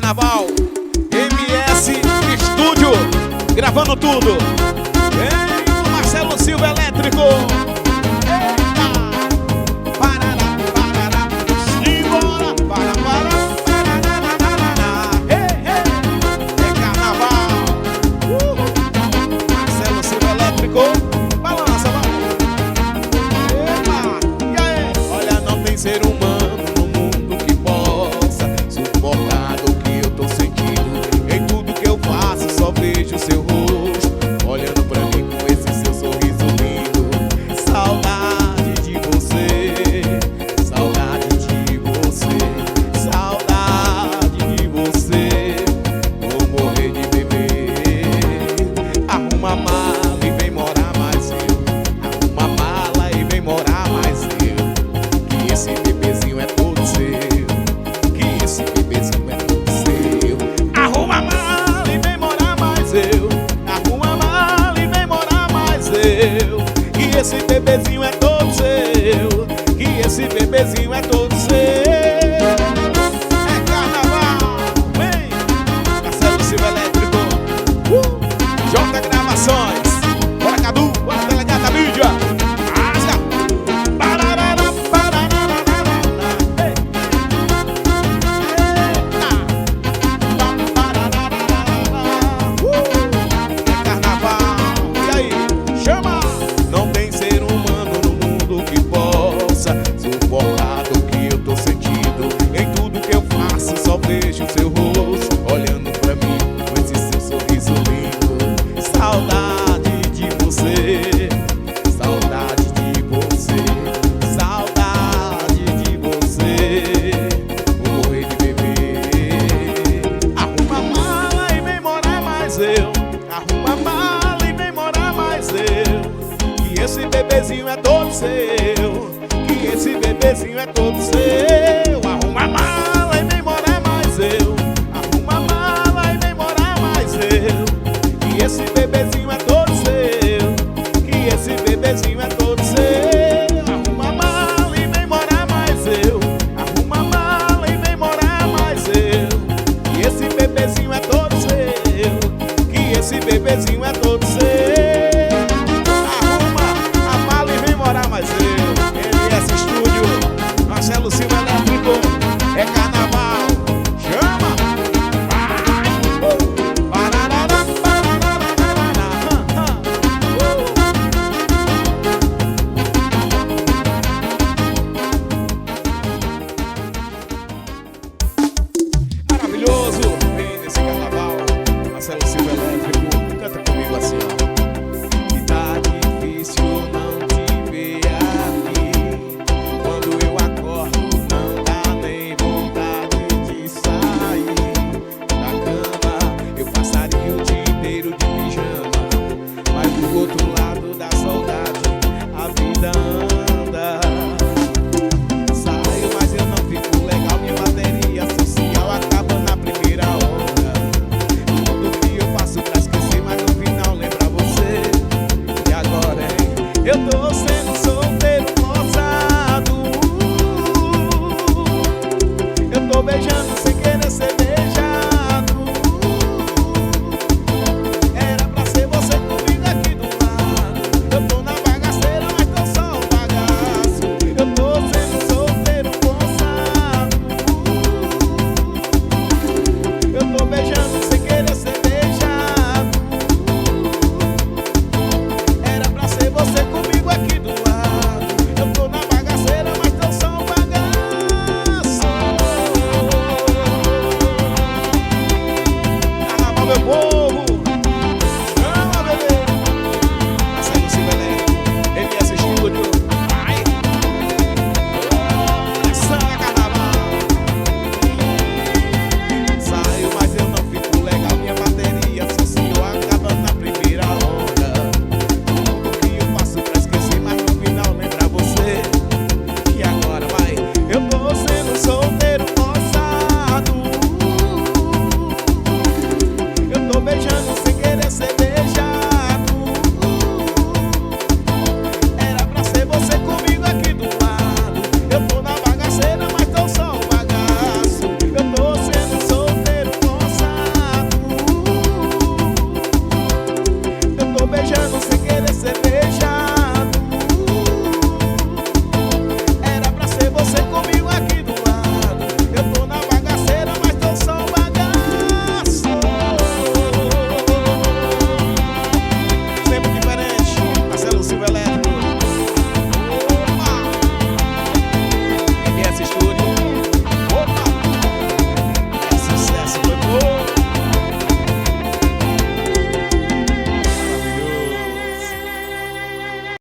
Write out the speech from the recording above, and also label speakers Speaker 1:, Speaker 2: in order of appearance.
Speaker 1: carnaval. MS Estúdio, gravando tudo. Vem o Marcelo Silva, Elétrico. Eita! Parará, parará, simbora, é carnaval. Marcelo Silva, Elétrico. Balança, vai. Epa! E aí? Olha, não tem ser humano no mundo que possa suportar o que eu tô sentindo. Em tudo que eu faço só vejo seu rosto olhando pra mim com esse seu sorriso lindo. Saudade de você, saudade de você, saudade de você. Vou morrer de beber. Arruma a mala e vem morar mais eu. Arruma a mala e vem morar mais eu. Que esse bebezinho é todo seu. Que esse bebezinho é todo seu. Arruma a mala e vem morar mais eu. Arruma a mala e vem morar mais eu. Que esse bebezinho é todo seu. Que esse bebezinho é todo seu. É carnaval, vem! Marcelo Silva, Elétrico. J Gravações. Bora, Cadu, bora, delegado da mídia. Rasga. Pararara, pararara, ei. Eita. Pararara. É carnaval. E aí? Chama! Não tem ser humano no mundo que possa suportar o que eu tô sentindo. Em tudo que eu faço só vejo seu rosto olhando pra mim com esse seu sorriso lindo. Saudade de você, saudade de você, saudade de você. Vou morrer de beber. Arruma a mala e vem morar mais eu. Arruma a mala e vem morar mais eu. Que esse bebezinho é todo seu. Que esse bebezinho é todo seu. Arruma a mala e vem morar mais eu. Arruma a mala e vem morar mais eu. Que esse bebezinho é todo seu. Que esse bebezinho é todo seu. Arruma a mala e vem morar mais eu. Arruma a mala e vem morar mais eu. Que esse bebezinho é todo seu. Que esse bebezinho é todo seu. Arruma a mala e vem morar mais eu. MS Estúdio, Marcelo Silva, Elétrico. É carnaval. Chama! Vai! Pararara, pararara, Maravilhoso! Vem nesse carnaval, Marcelo Silva.